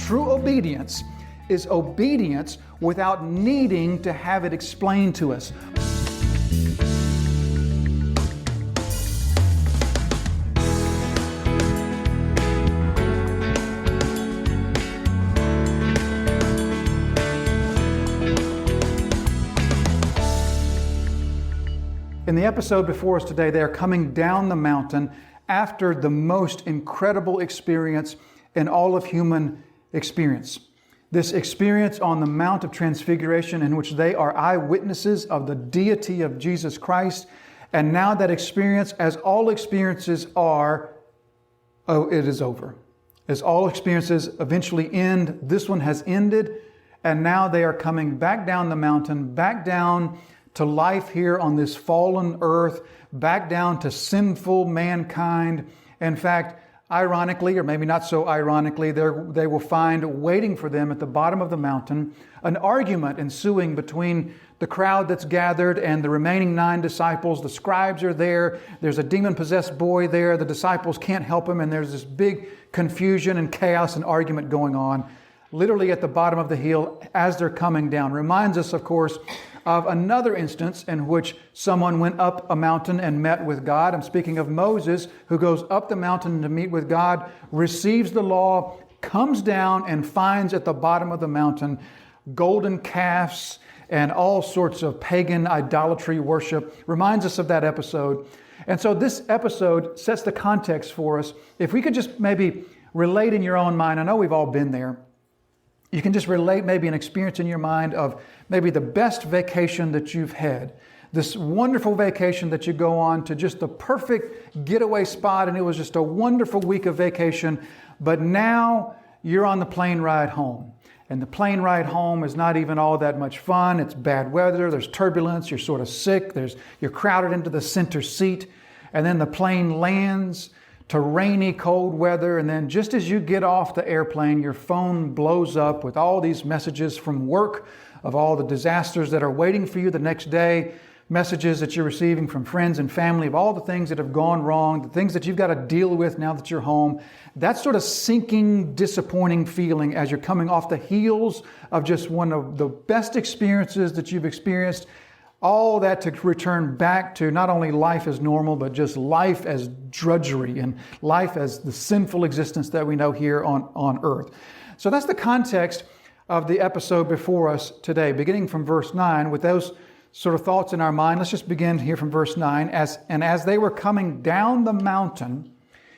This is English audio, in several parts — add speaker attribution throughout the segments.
Speaker 1: True obedience is obedience without needing to have it explained to us. In the episode before us today, they are coming down the mountain after the most incredible experience in all of human experience. This experience on the Mount of Transfiguration, in which they are eyewitnesses of the deity of Jesus Christ. And now that experience, as all experiences are, it is over. As all experiences eventually end, this one has ended. And now they are coming back down the mountain, back down to life here on this fallen earth, back down to sinful mankind. In fact, ironically, or maybe not so ironically, they will find waiting for them at the bottom of the mountain an argument ensuing between the crowd that's gathered and the remaining 9 disciples. The scribes are there. There's a demon-possessed boy there. The disciples can't help him, and there's this big confusion and chaos and argument going on, literally at the bottom of the hill as they're coming down. Reminds us, of course, of another instance in which someone went up a mountain and met with God. I'm speaking of Moses, who goes up the mountain to meet with God, receives the law, comes down and finds at the bottom of the mountain golden calves and all sorts of pagan idolatry worship. Reminds us of that episode. And so this episode sets the context for us. If we could just maybe relate in your own mind, I know we've all been there. You can just relate maybe an experience in your mind of maybe the best vacation that you've had. This wonderful vacation that you go on to just the perfect getaway spot, and it was just a wonderful week of vacation. But now you're on the plane ride home. And the plane ride home is not even all that much fun. It's bad weather, there's turbulence, you're sort of sick, you're crowded into the center seat. And then the plane lands to rainy, cold weather, and then just as you get off the airplane, your phone blows up with all these messages from work of all the disasters that are waiting for you the next day, messages that you're receiving from friends and family of all the things that have gone wrong, the things that you've got to deal with now that you're home. That sort of sinking, disappointing feeling as you're coming off the heels of just one of the best experiences that you've experienced. All that to return back to not only life as normal, but just life as drudgery and life as the sinful existence that we know here on earth. So that's the context of the episode before us today, beginning from verse 9. With those sort of thoughts in our mind, let's just begin here from verse 9. As they were coming down the mountain,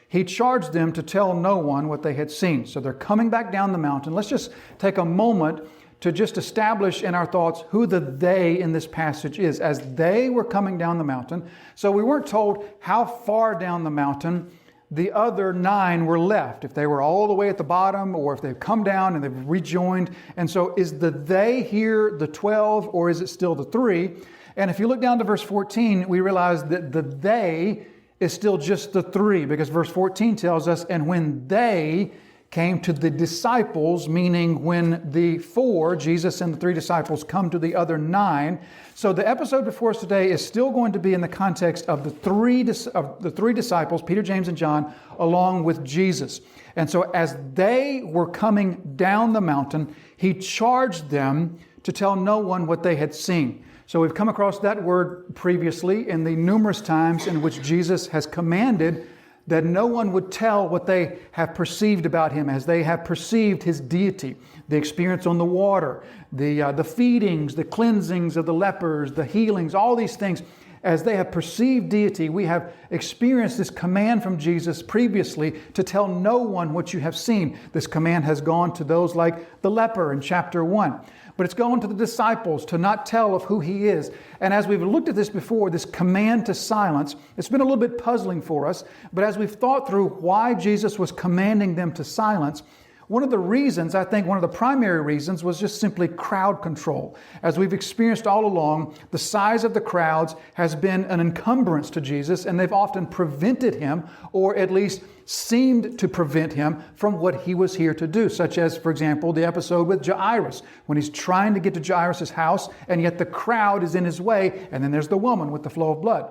Speaker 1: he charged them to tell no one what they had seen. So they're coming back down the mountain. Let's just take a moment to just establish in our thoughts who the they in this passage is, as they were coming down the mountain. So we weren't told how far down the mountain the other 9 were left, if they were all the way at the bottom or if they've come down and they've rejoined. And so is the they here the 12 or is it still the 3? And if you look down to verse 14, we realize that the they is still just the 3, because verse 14 tells us, and when they came to the disciples, meaning when the 4, Jesus and the 3 disciples, come to the other 9. So the episode before us today is still going to be in the context of the three disciples, Peter, James, and John, along with Jesus. And so as they were coming down the mountain, he charged them to tell no one what they had seen. So we've come across that word previously in the numerous times in which Jesus has commanded that no one would tell what they have perceived about him, as they have perceived his deity. The experience on the water, the feedings, the cleansings of the lepers, the healings, all these things. As they have perceived deity, we have experienced this command from Jesus previously to tell no one what you have seen. This command has gone to those like the leper in chapter 1. But it's going to the disciples to not tell of who he is. And as we've looked at this before, this command to silence, it's been a little bit puzzling for us. But as we've thought through why Jesus was commanding them to silence, one of the reasons, I think one of the primary reasons, was just simply crowd control. As we've experienced all along, the size of the crowds has been an encumbrance to Jesus, and they've often prevented him, or at least seemed to prevent him from what he was here to do, such as, for example, the episode with Jairus, when he's trying to get to Jairus' house, and yet the crowd is in his way, and then there's the woman with the flow of blood.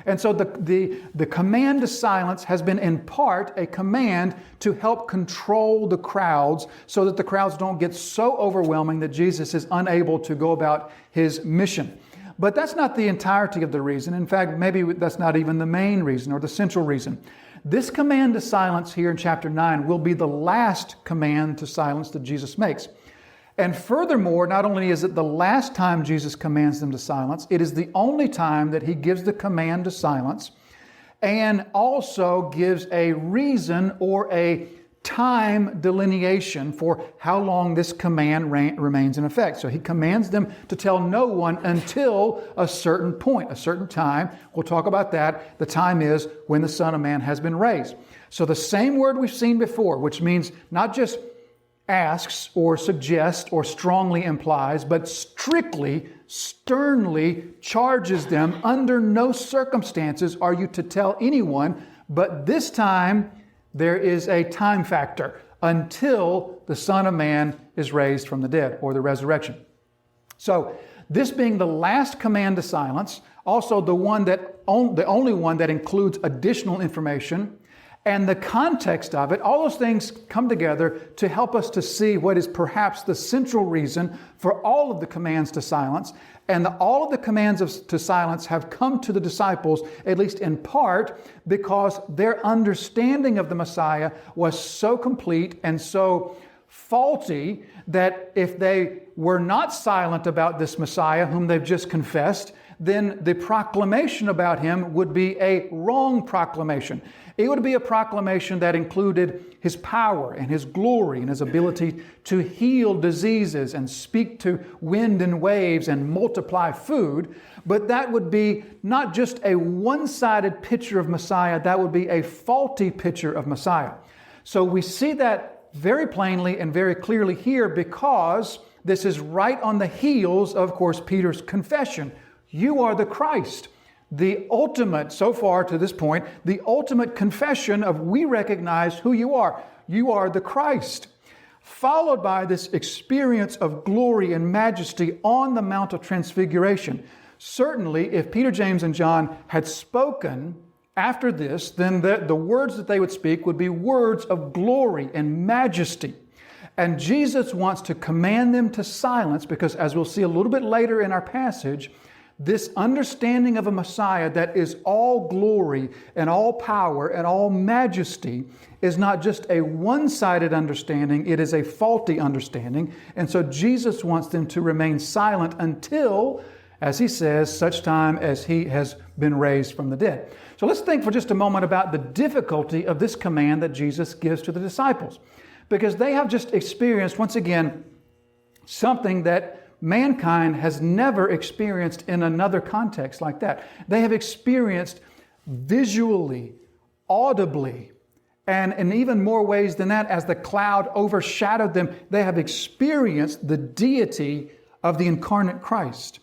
Speaker 1: And so the command to silence has been in part a command to help control the crowds so that the crowds don't get so overwhelming that Jesus is unable to go about his mission. But that's not the entirety of the reason. In fact, maybe that's not even the main reason or the central reason. This command to silence here in chapter 9 will be the last command to silence that Jesus makes. And furthermore, not only is it the last time Jesus commands them to silence, it is the only time that he gives the command to silence and also gives a reason or a time delineation for how long this command remains in effect. So he commands them to tell no one until a certain point, a certain time. We'll talk about that. The time is when the Son of Man has been raised. So the same word we've seen before, which means not just asks or suggests or strongly implies, but strictly, sternly charges them, under no circumstances are you to tell anyone, but this time there is a time factor until the Son of Man is raised from the dead, or the resurrection. So this being the last command to silence, also the only one that includes additional information, and the context of it, all those things come together to help us to see what is perhaps the central reason for all of the commands to silence. And all of the commands to silence have come to the disciples, at least in part, because their understanding of the Messiah was so complete and so faulty that if they were not silent about this Messiah whom they've just confessed, then the proclamation about him would be a wrong proclamation. It would be a proclamation that included his power and his glory and his ability to heal diseases and speak to wind and waves and multiply food. But that would be not just a one-sided picture of Messiah, that would be a faulty picture of Messiah. So we see that very plainly and very clearly here because this is right on the heels of course, Peter's confession. You are the Christ. The ultimate, so far to this point, the ultimate confession of we recognize who you are. You are the Christ. Followed by this experience of glory and majesty on the Mount of Transfiguration. Certainly, if Peter, James, and John had spoken after this, then the words that they would speak would be words of glory and majesty. And Jesus wants to command them to silence because, as we'll see a little bit later in our passage, this understanding of a Messiah that is all glory and all power and all majesty is not just a one-sided understanding, it is a faulty understanding. And so Jesus wants them to remain silent until, as he says, such time as he has been raised from the dead. So let's think for just a moment about the difficulty of this command that Jesus gives to the disciples. Because they have just experienced, once again, something that mankind has never experienced in another context like that. They have experienced visually, audibly, and in even more ways than that, as the cloud overshadowed them, they have experienced the deity of the incarnate Christ.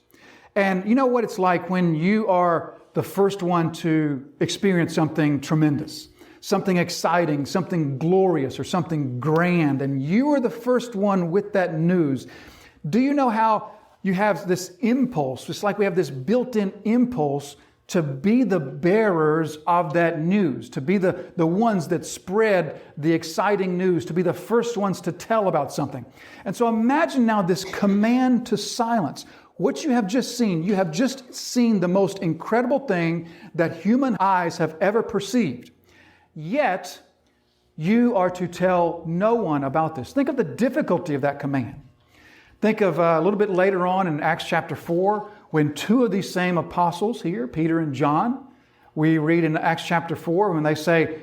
Speaker 1: And you know what it's like when you are the first one to experience something tremendous, something exciting, something glorious, or something grand, and you are the first one with that news. Do you know how you have this impulse, just like we have this built-in impulse to be the bearers of that news, to be the ones that spread the exciting news, to be the first ones to tell about something. And so imagine now this command to silence. What you have just seen the most incredible thing that human eyes have ever perceived. Yet, you are to tell no one about this. Think of the difficulty of that command. Think of a little bit later on in Acts chapter 4, when two of these same apostles here, Peter and John, we read in Acts chapter 4 when they say,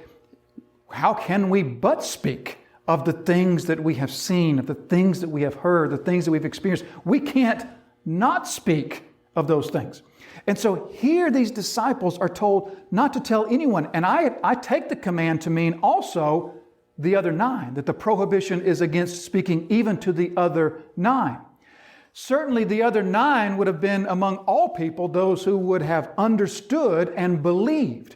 Speaker 1: how can we but speak of the things that we have seen, of the things that we have heard, the things that we've experienced? We can't not speak of those things. And so here these disciples are told not to tell anyone. And I take the command to mean also the other 9, that the prohibition is against speaking even to the other 9. Certainly the other 9 would have been among all people those who would have understood and believed.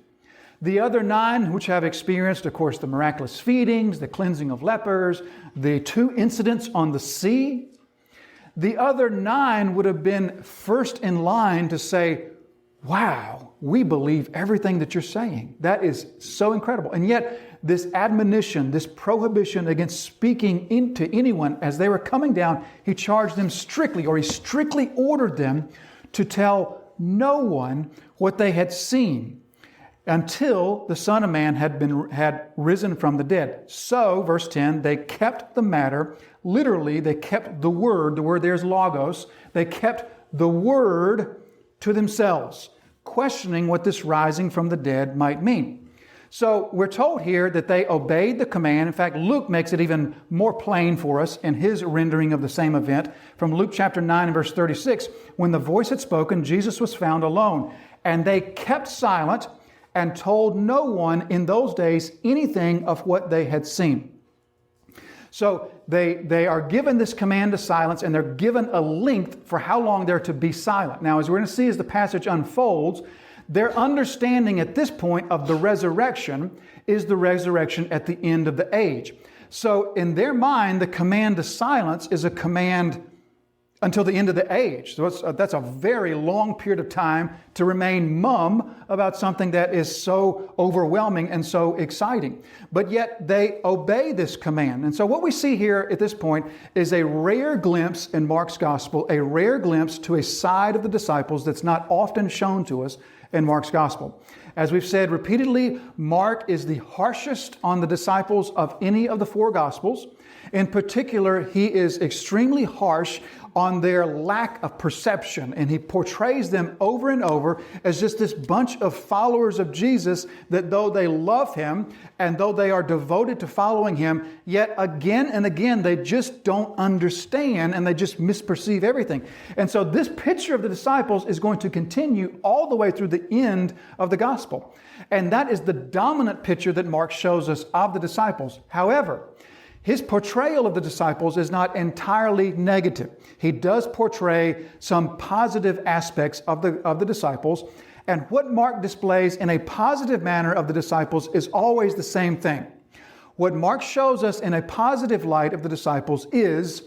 Speaker 1: The other 9, which have experienced, of course, the miraculous feedings, the cleansing of lepers, the 2 incidents on the sea. The other 9 would have been first in line to say, wow, we believe everything that you're saying. That is so incredible. And yet, this admonition, this prohibition against speaking into anyone as they were coming down, he charged them strictly, or he strictly ordered them to tell no one what they had seen until the Son of Man had risen from the dead. So, verse 10, they kept the matter, literally, they kept the word there's logos, they kept the word to themselves, questioning what this rising from the dead might mean. So we're told here that they obeyed the command. In fact, Luke makes it even more plain for us in his rendering of the same event. From Luke chapter 9 and verse 36, when the voice had spoken, Jesus was found alone. And they kept silent and told no one in those days anything of what they had seen. So they are given this command to silence, and they're given a length for how long they're to be silent. Now, as we're going to see as the passage unfolds, their understanding at this point of the resurrection is the resurrection at the end of the age. So in their mind, the command to silence is a command until the end of the age. So that's a very long period of time to remain mum about something that is so overwhelming and so exciting. But yet they obey this command. And so what we see here at this point is a rare glimpse in Mark's gospel, a rare glimpse to a side of the disciples that's not often shown to us in Mark's gospel. As we've said repeatedly, Mark is the harshest on the disciples of any of the four gospels. In particular, he is extremely harsh on their lack of perception, and he portrays them over and over as just this bunch of followers of Jesus that though they love him and though they are devoted to following him, yet again and again they just don't understand and they just misperceive everything. And so this picture of the disciples is going to continue all the way through the end of the gospel. And that is the dominant picture that Mark shows us of the disciples. However, his portrayal of the disciples is not entirely negative. He does portray some positive aspects of the disciples. And what Mark displays in a positive manner of the disciples is always the same thing. What Mark shows us in a positive light of the disciples is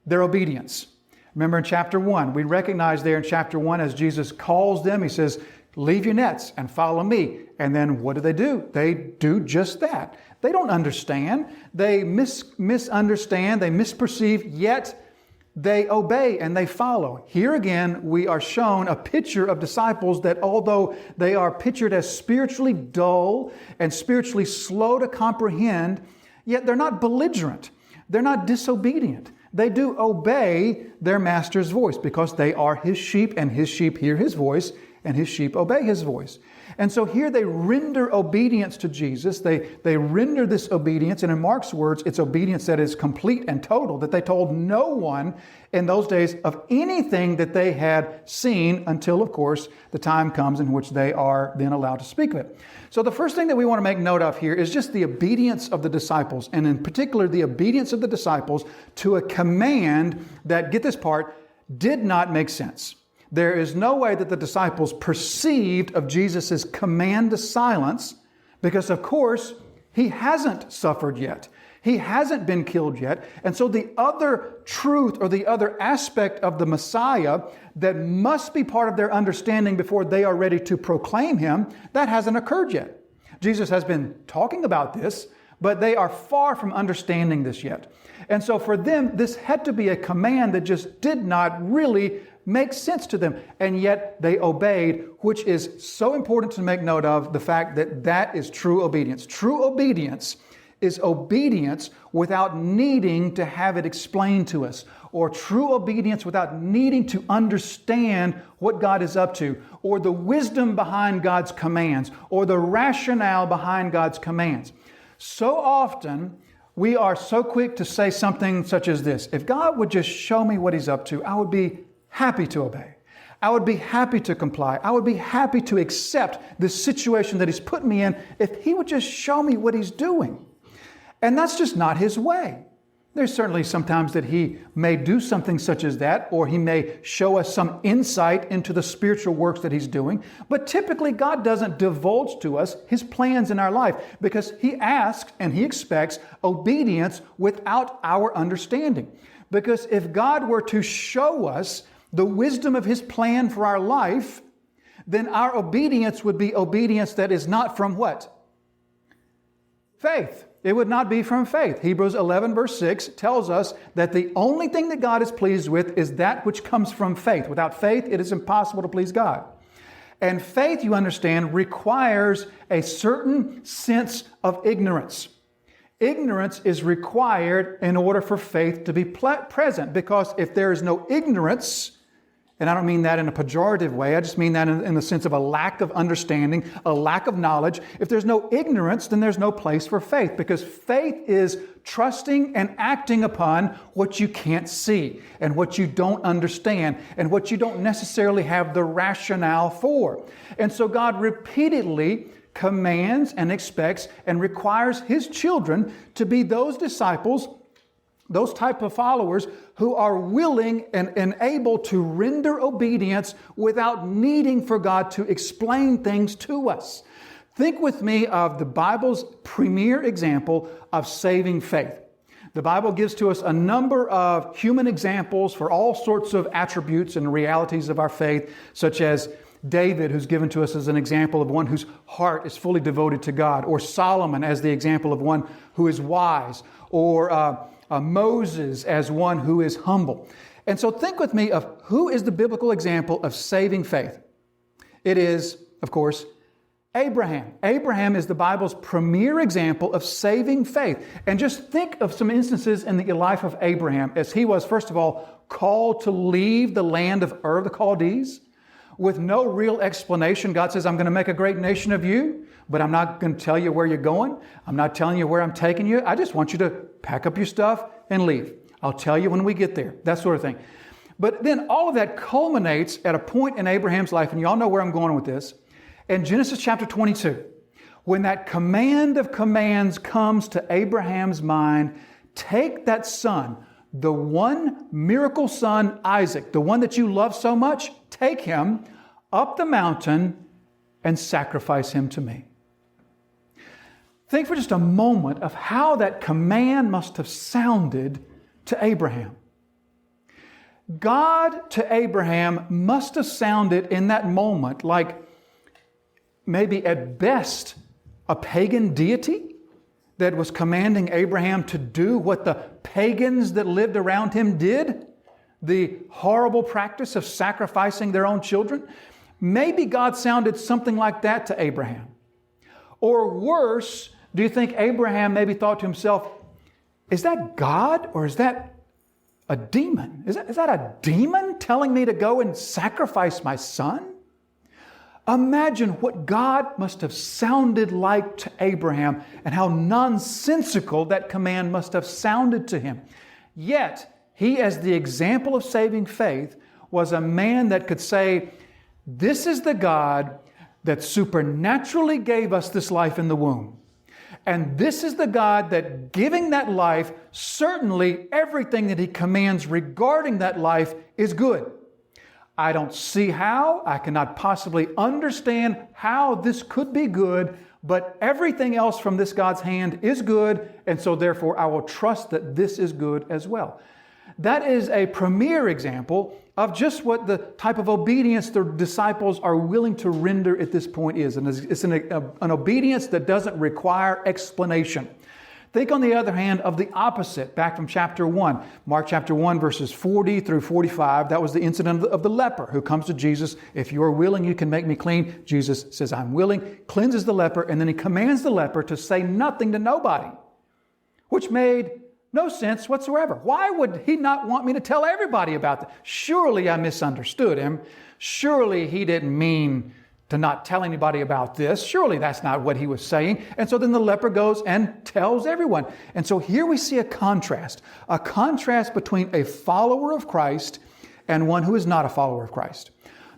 Speaker 1: their obedience. Remember in chapter 1, we recognize there in chapter 1 as Jesus calls them, he says, leave your nets and follow me. And then what do? They do just that. They don't understand. They misunderstand. They misperceive, yet they obey and they follow. Here again, we are shown a picture of disciples that although they are pictured as spiritually dull and spiritually slow to comprehend, yet they're not belligerent. They're not disobedient. They do obey their master's voice because they are his sheep, and his sheep hear his voice and his sheep obey his voice. And so here they render obedience to Jesus. They render this obedience, and in Mark's words, it's obedience that is complete and total, that they told no one in those days of anything that they had seen until, of course, the time comes in which they are then allowed to speak of it. So the first thing that we want to make note of here is just the obedience of the disciples, and in particular, the obedience of the disciples to a command that, get this part, did not make sense. There is no way that the disciples perceived of Jesus' command to silence because, of course, he hasn't suffered yet. He hasn't been killed yet. And so the other truth or the other aspect of the Messiah that must be part of their understanding before they are ready to proclaim him, that hasn't occurred yet. Jesus has been talking about this, but they are far from understanding this yet. And so for them, this had to be a command that just did not really make sense to them, and yet they obeyed, which is so important to make note of, the fact that that is true obedience. True obedience is obedience without needing to have it explained to us, or true obedience without needing to understand what God is up to, or the wisdom behind God's commands, or the rationale behind God's commands. So often, we are so quick to say something such as this: if God would just show me what he's up to, I would be happy to obey. I would be happy to comply. I would be happy to accept the situation that he's put me in if he would just show me what he's doing. And that's just not his way. There's certainly sometimes that he may do something such as that, or he may show us some insight into the spiritual works that he's doing. But typically, God doesn't divulge to us his plans in our life because he asks and he expects obedience without our understanding. Because if God were to show us the wisdom of his plan for our life, then our obedience would be obedience that is not from what? Faith. It would not be from faith. Hebrews 11 verse 6 tells us that the only thing that God is pleased with is that which comes from faith. Without faith, it is impossible to please God. And faith, you understand, requires a certain sense of ignorance. Ignorance is required in order for faith to be present, because if there is no ignorance, and I don't mean that in a pejorative way, I just mean that in the sense of a lack of understanding, a lack of knowledge. If there's no ignorance, then there's no place for faith, because faith is trusting and acting upon what you can't see and what you don't understand and what you don't necessarily have the rationale for. And so God repeatedly commands and expects and requires His children to be those disciples, those type of followers who are willing and able to render obedience without needing for God to explain things to us. Think with me of the Bible's premier example of saving faith. The Bible gives to us a number of human examples for all sorts of attributes and realities of our faith, such as David, who's given to us as an example of one whose heart is fully devoted to God, or Solomon as the example of one who is wise, or Moses as one who is humble. And so think with me of who is the biblical example of saving faith. It is, of course, Abraham. Abraham is the Bible's premier example of saving faith. And just think of some instances in the life of Abraham as he was, first of all, called to leave the land of Ur of the Chaldees with no real explanation. God says, I'm going to make a great nation of you, but I'm not going to tell you where you're going. I'm not telling you where I'm taking you. I just want you to pack up your stuff and leave. I'll tell you when we get there, that sort of thing. But then all of that culminates at a point in Abraham's life, and you all know where I'm going with this, in Genesis chapter 22, when that command of commands comes to Abraham's mind, take that son, the one miracle son, Isaac, the one that you love so much, take him up the mountain and sacrifice him to me. Think for just a moment of how that command must have sounded to Abraham. God to Abraham must have sounded in that moment like maybe at best a pagan deity that was commanding Abraham to do what the pagans that lived around him did, the horrible practice of sacrificing their own children. Maybe God sounded something like that to Abraham. Or worse, do you think Abraham maybe thought to himself, is that God or is that a demon? Is that a demon telling me to go and sacrifice my son? Imagine what God must have sounded like to Abraham and how nonsensical that command must have sounded to him. Yet, he, as the example of saving faith, was a man that could say, this is the God that supernaturally gave us this life in the womb. And this is the God that, giving that life, certainly everything that He commands regarding that life is good. I don't see how, I cannot possibly understand how this could be good, but everything else from this God's hand is good, and so therefore I will trust that this is good as well. That is a premier example of just what the type of obedience the disciples are willing to render at this point is. And it's an obedience that doesn't require explanation. Think, on the other hand, of the opposite, back from chapter 1. Mark chapter 1, verses 40 through 45. That was the incident of the leper who comes to Jesus. If you are willing, you can make me clean. Jesus says, I'm willing, cleanses the leper, and then He commands the leper to say nothing to nobody, which made no sense whatsoever. Why would He not want me to tell everybody about that? Surely I misunderstood Him. Surely He didn't mean to not tell anybody about this. Surely that's not what He was saying. And so then the leper goes and tells everyone. And so here we see a contrast between a follower of Christ and one who is not a follower of Christ.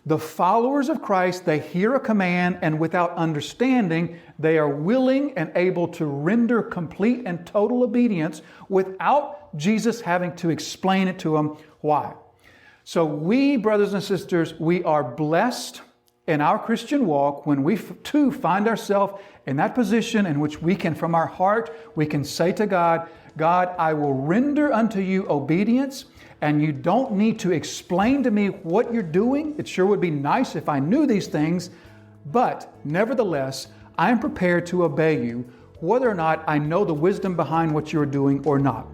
Speaker 1: The followers of Christ, they hear a command, and without understanding, they are willing and able to render complete and total obedience without Jesus having to explain it to them why. So we, brothers and sisters, we are blessed in our Christian walk when we too find ourselves in that position in which we can, from our heart, we can say to God, God, I will render unto you obedience, and you don't need to explain to me what you're doing. It sure would be nice if I knew these things, but nevertheless, I am prepared to obey you, whether or not I know the wisdom behind what you're doing or not.